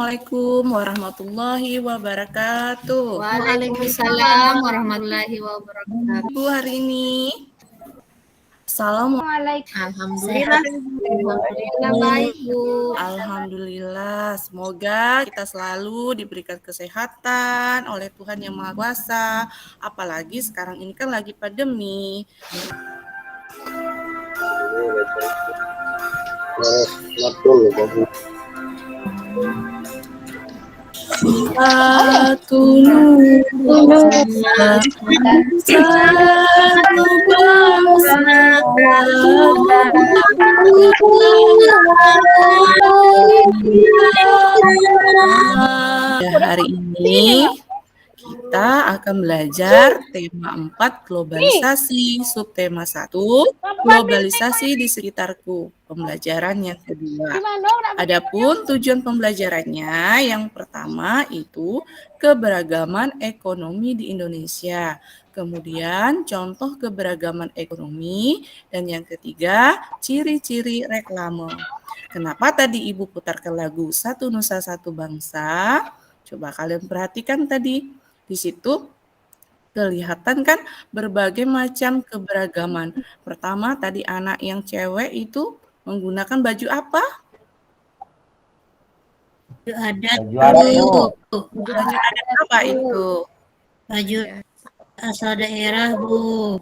Assalamualaikum warahmatullahi wabarakatuh. Waalaikumsalam warahmatullahi wabarakatuh. Ibu hari ini. Assalamualaikum. Alhamdulillah. Alhamdulillah baik, Bu. Alhamdulillah. Semoga kita selalu diberikan kesehatan oleh Tuhan Yang Maha Kuasa. Apalagi sekarang ini kan lagi pandemi. Satu nusa, satu bangsa. Hari ini kita akan belajar tema 4 globalisasi, subtema 1 globalisasi di sekitarku, pembelajaran yang kedua. Adapun tujuan pembelajarannya yang pertama itu keberagaman ekonomi di Indonesia. Kemudian contoh keberagaman ekonomi dan yang ketiga ciri-ciri reklame. Kenapa tadi Ibu putarkan lagu Satu Nusa Satu Bangsa? Coba kalian perhatikan tadi. Di situ kelihatan kan berbagai macam keberagaman. Pertama tadi anak yang cewek itu menggunakan baju apa? Baju adat. Baju adat apa itu? Baju asal daerah, Bu.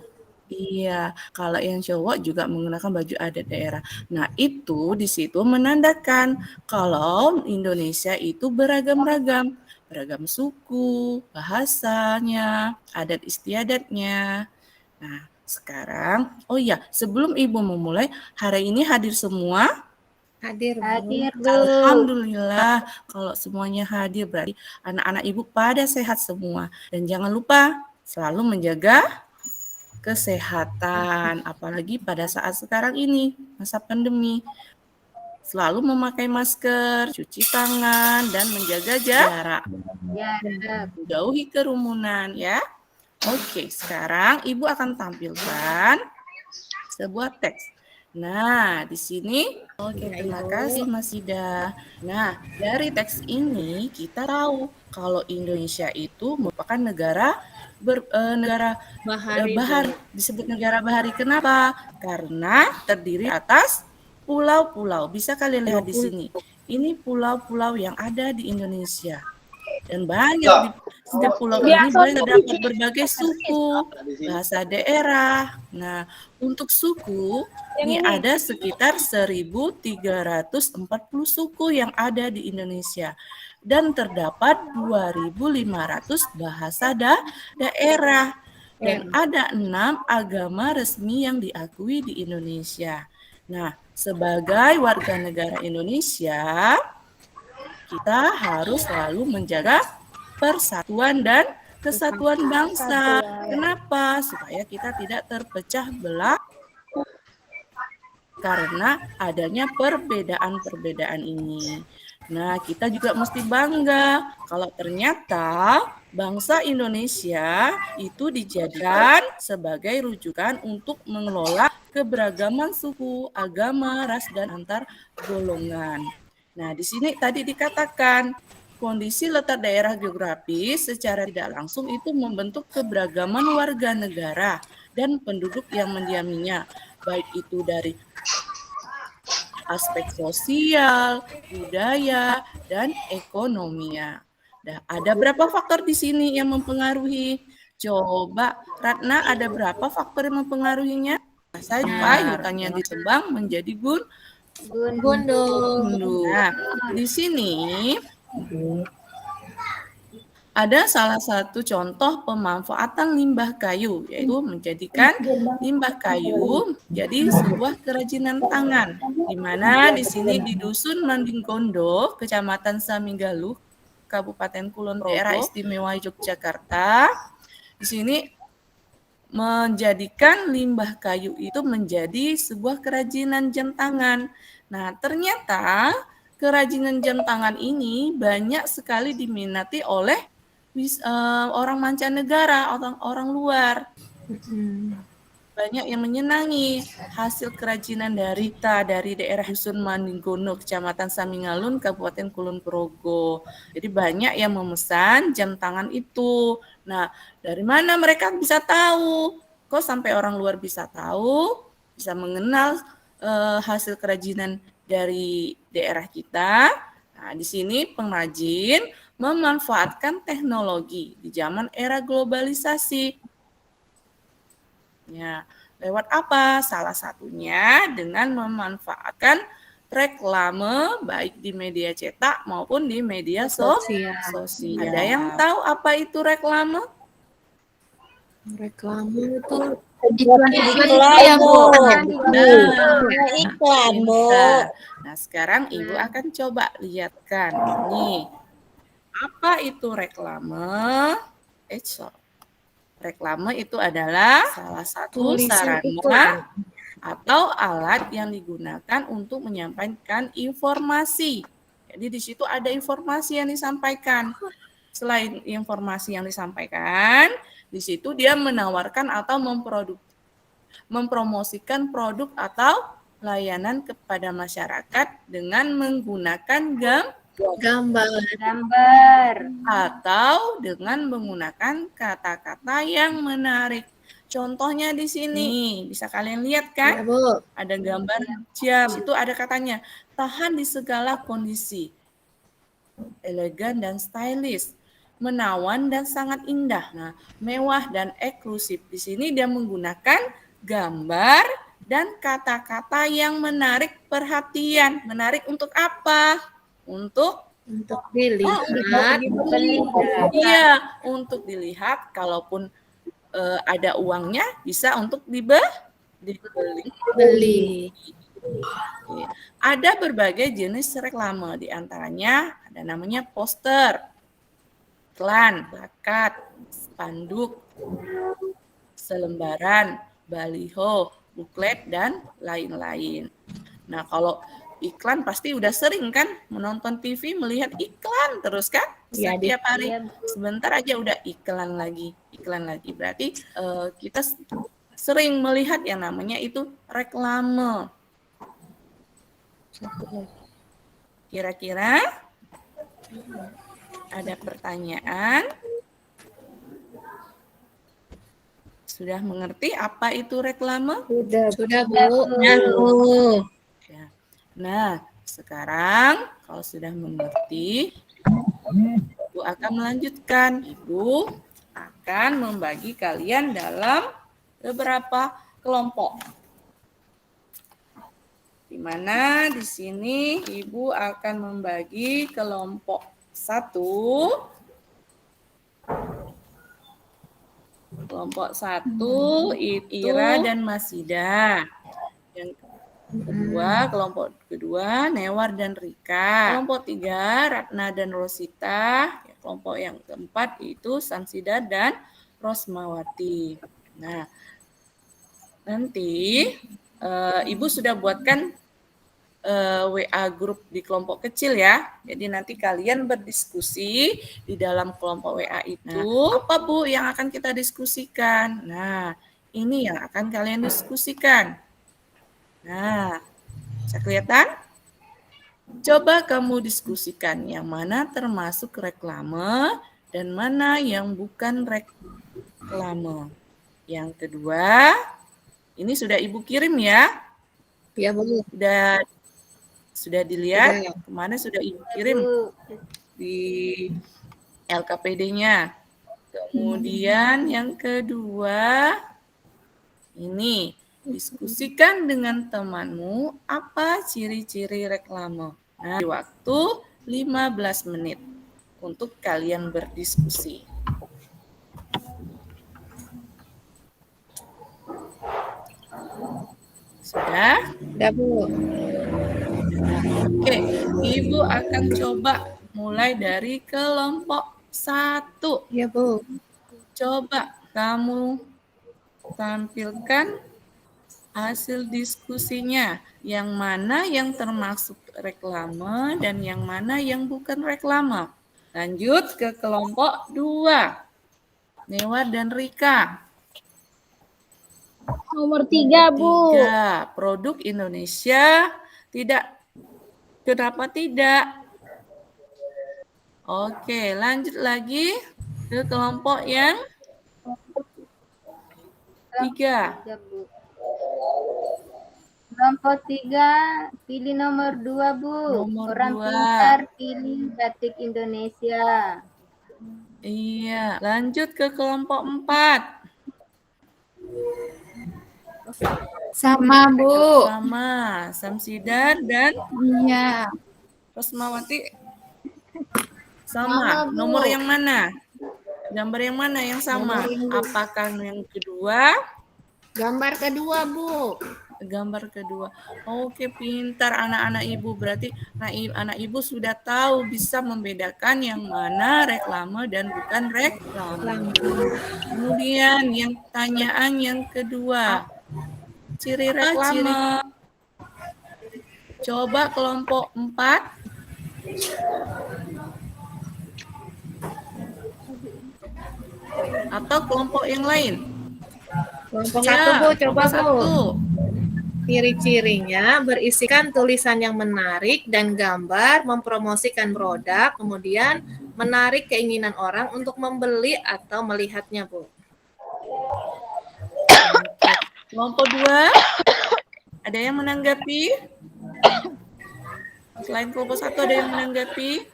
Iya, kalau yang cowok juga menggunakan baju adat daerah. Nah, itu di situ menandakan kalau Indonesia itu beragam-ragam. Beragam suku, bahasanya, adat istiadatnya. Nah, sekarang, oh iya, sebelum Ibu memulai, hari ini hadir semua? Hadir, Bu. Alhamdulillah, kalau semuanya hadir berarti anak-anak Ibu pada sehat semua. Dan jangan lupa selalu menjaga kesehatan, apalagi pada saat sekarang ini, masa pandemi. Selalu memakai masker, cuci tangan, dan menjaga jarak. Jauhi kerumunan ya. Oke, sekarang Ibu akan tampilkan sebuah teks. Nah, di sini, oke, terima kasih Mas Ida. Nah, dari teks ini kita tahu kalau Indonesia itu merupakan negara bahari, disebut negara bahari. Kenapa? Karena terdiri atas pulau-pulau. Bisa kalian lihat di sini. Ini pulau-pulau yang ada di Indonesia. Dan banyak di setiap pulau ini boleh terdapat berbagai suku, bahasa daerah. Nah, untuk suku, ini ada sekitar 1.340 suku yang ada di Indonesia. Dan terdapat 2.500 bahasa daerah. Dan ada 6 agama resmi yang diakui di Indonesia. Nah, sebagai warga negara Indonesia, kita harus selalu menjaga persatuan dan kesatuan bangsa. Kenapa? Supaya kita tidak terpecah belah karena adanya perbedaan-perbedaan ini. Nah, kita juga mesti bangga kalau ternyata bangsa Indonesia itu dijadikan sebagai rujukan untuk mengelola keberagaman suku, agama, ras, dan antar golongan. Nah, di sini tadi dikatakan kondisi letak daerah geografis secara tidak langsung itu membentuk keberagaman warga negara dan penduduk yang mendiaminya, baik itu dari aspek sosial, budaya, dan ekonominya. Nah, ada berapa faktor di sini yang mempengaruhi? Coba, Ratna, ada berapa faktor yang mempengaruhinya? Sampai hutannya ditebang menjadi gundul. Nah, di sini ada salah satu contoh pemanfaatan limbah kayu, yaitu menjadikan limbah kayu jadi sebuah kerajinan tangan, di mana di sini di Dusun Mandinggondo, Kecamatan Saminggaluh, Kabupaten Kulon Progo, Daerah Istimewa Yogyakarta. Di sini menjadikan limbah kayu itu menjadi sebuah kerajinan jam tangan. Nah, ternyata kerajinan jam tangan ini banyak sekali diminati oleh orang mancanegara, orang luar. banyak yang menyenangi hasil kerajinan dari daerah Dusun Maninggono, Kecamatan Samingalun, Kabupaten Kulon Progo. Jadi banyak yang memesan jam tangan itu. Nah, dari mana mereka bisa tahu? Kok sampai orang luar bisa tahu, bisa mengenal hasil kerajinan dari daerah kita? Nah, di sini pengrajin memanfaatkan teknologi di zaman era globalisasi. Ya, lewat apa? Salah satunya dengan memanfaatkan reklame baik di media cetak maupun di media sosial. Ada yang tahu apa itu reklame? Reklame itu Iklan ya, Bu. iklan, Bu. Nah, sekarang Ibu akan coba lihatkan. Nih, apa itu reklame? Reklame itu adalah salah satu sarana atau alat yang digunakan untuk menyampaikan informasi. Jadi di situ ada informasi yang disampaikan. Selain informasi yang disampaikan, di situ dia menawarkan atau mempromosikan produk atau layanan kepada masyarakat dengan menggunakan gambar atau dengan menggunakan kata-kata yang menarik. Contohnya di sini, bisa kalian lihat kan? ya, Bu. Ada gambar jam, itu ada katanya, tahan di segala kondisi. Elegan dan stylish, menawan dan sangat indah. Nah, mewah dan eksklusif. Di sini dia menggunakan gambar dan kata-kata yang menarik perhatian. Menarik untuk apa? Untuk dilihat. Iya, untuk dilihat. Kalaupun ada uangnya, bisa untuk dibeli. Oke. Ada berbagai jenis reklame, diantaranya ada namanya poster, iklan, plakat, spanduk, selembaran, baliho, buklet, dan lain-lain. Nah, kalau iklan pasti udah sering kan menonton TV melihat iklan terus kan? Setiap hari sebentar aja udah iklan lagi. Berarti kita sering melihat yang namanya itu reklame. Kira-kira ada pertanyaan? Sudah mengerti apa itu reklame? Sudah, Bu. Nah, sekarang kalau sudah mengerti, Ibu akan melanjutkan. Ibu akan membagi kalian dalam beberapa kelompok. Di mana di sini Ibu akan membagi kelompok 1. Kelompok 1 Ira dan Masida. Yang kelompok kedua Newar dan Rika. Kelompok 3 Ratna dan Rosita. Kelompok yang keempat itu Samsida dan Rosmawati. Nah, nanti Ibu sudah buatkan WA grup di kelompok kecil ya. Jadi nanti kalian berdiskusi di dalam kelompok WA itu. Nah, apa Bu yang akan kita diskusikan? Nah, ini yang akan kalian diskusikan. Nah, bisa kelihatan? Coba kamu diskusikan yang mana termasuk reklame dan mana yang bukan reklame. Yang kedua, ini sudah Ibu kirim ya? Ya, Bu. Sudah dilihat? Kemana sudah Ibu kirim? Di LKPD-nya. Kemudian yang kedua, ini. Diskusikan dengan temanmu apa ciri-ciri reklame. Nah, di waktu 15 menit untuk kalian berdiskusi. Sudah? Sudah, Bu. Oke, Ibu akan coba mulai dari kelompok 1. Ya, Bu. Coba kamu tampilkan hasil diskusinya. Yang mana yang termasuk reklame dan yang mana yang bukan reklame. Lanjut ke kelompok 2. Newar dan Rika. Nomor 3, Bu. 3. Produk Indonesia tidak. Kenapa tidak? Oke, lanjut lagi ke kelompok yang 3. Bu. Kelompok 3, pilih nomor 2, Bu. Nomor Orang 2. pintar pilih batik Indonesia. Iya, lanjut ke kelompok 4. Sama, Bu. Sama, Samsidar dan Iya. Rosmawati. Sama, Sama. Bu. Nomor yang mana? Gambar yang mana yang sama? Apakah yang kedua? Gambar kedua, Bu. Gambar kedua. Oke, pintar anak-anak ibu. Berarti anak ibu sudah tahu bisa membedakan yang mana reklame dan bukan reklame. Kemudian yang pertanyaan yang kedua. Ciri reklame. Coba kelompok 4. Atau kelompok yang lain. Kelompok Ya, 1, Bu. Coba, kelompok Bu. 1. Ciri-cirinya berisikan tulisan yang menarik dan gambar mempromosikan produk, kemudian menarik keinginan orang untuk membeli atau melihatnya, Bu. Oke. Kelompok 2. Ada yang menanggapi? Selain kelompok 1 ada yang menanggapi?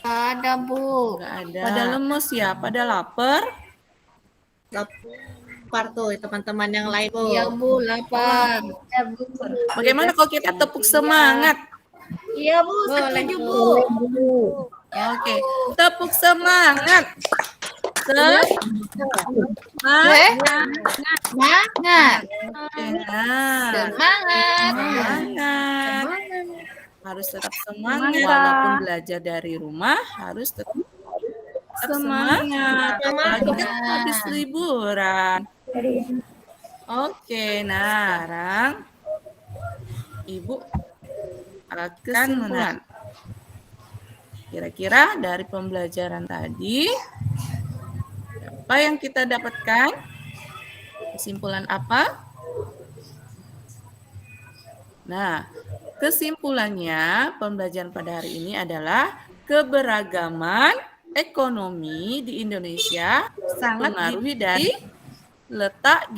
Ada, Bu. Enggak ada. Pada lemes ya? Pada lapar? Lapar tuh teman-teman yang lain, Bu. Iya, Bu, lapar. Ya, Bu. Bagaimana kalau kita tepuk semangat? Iya, Bu. Boleh, Setuju, Bu. Bu. Oke. Tepuk semangat. Semangat. Semangat. Oke, nah. Semangat. Semangat. Harus tetap semangat. Walaupun belajar dari rumah, harus tetap semangat. Apalagi kan habis liburan. Oke, nah sekarang Ibu akan menang. Kira-kira dari pembelajaran tadi, apa yang kita dapatkan? Kesimpulan apa? Nah, kesimpulannya pembelajaran pada hari ini adalah keberagaman ekonomi di Indonesia sangat dipengaruhi dari letak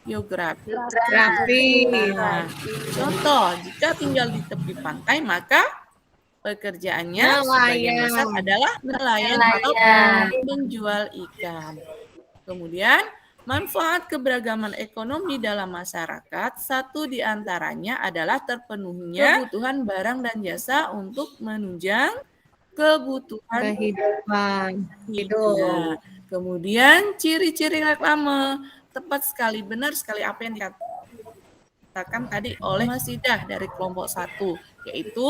geografi. Nah, contoh, jika tinggal di tepi pantai, maka pekerjaannya sebagian besar adalah nelayan atau menjual ikan. Kemudian, manfaat keberagaman ekonomi dalam masyarakat, satu di antaranya adalah terpenuhnya kebutuhan barang dan jasa untuk menunjang kebutuhan Kehidupan. hidup. Kemudian, ciri-ciri reklame. Tepat sekali, benar sekali apa yang dikatakan tadi oleh Mas Sidah dari kelompok 1, yaitu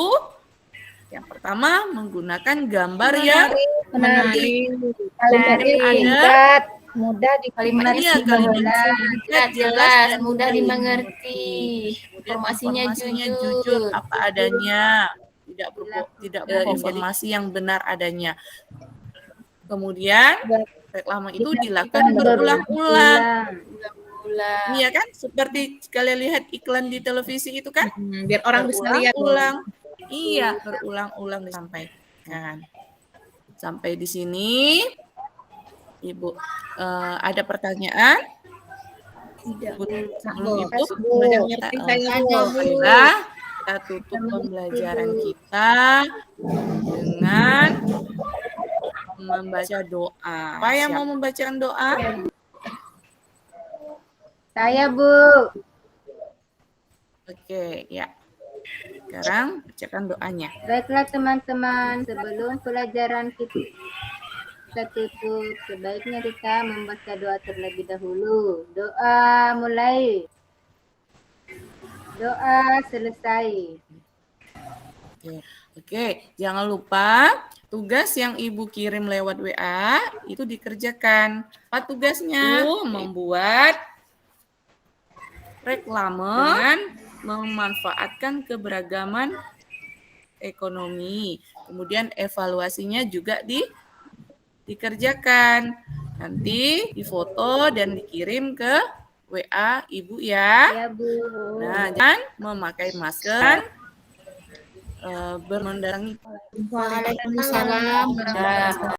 yang pertama menggunakan gambar yang Menarik. Singkat, mudah Kalimat singkat, jelas, mudah dimengerti. Informasinya jujur, apa adanya, tidak bohong, informasi yang benar adanya. Kemudian reklame itu dilakukan berulang-ulang. Iya kan? Seperti kalian lihat iklan di televisi itu kan? Biar orang bisa lihat. Berulang-ulang. Iya, berulang-ulang disampaikan. Sampai di sini, Ibu, ada pertanyaan? Tidak. Sebelum itu, kita tutup pembelajaran kita dengan membaca doa. Siapa yang mau membacakan doa? Saya, Bu. Oke, ya. Sekarang bacakan doanya. Baiklah teman-teman, sebelum pelajaran kita tutup, sebaiknya kita membaca doa terlebih dahulu. Doa mulai. Doa selesai. Oke, jangan lupa tugas yang Ibu kirim lewat WA itu dikerjakan. Apa tugasnya? Membuat reklame dengan memanfaatkan keberagaman ekonomi. Kemudian evaluasinya juga dikerjakan. Nanti difoto dan dikirim ke WA Ibu ya. Ya, Bu. Nah, jangan memakai masker, bermendarangi. Waalaikumsalam warahmatullahi wabarakatuh.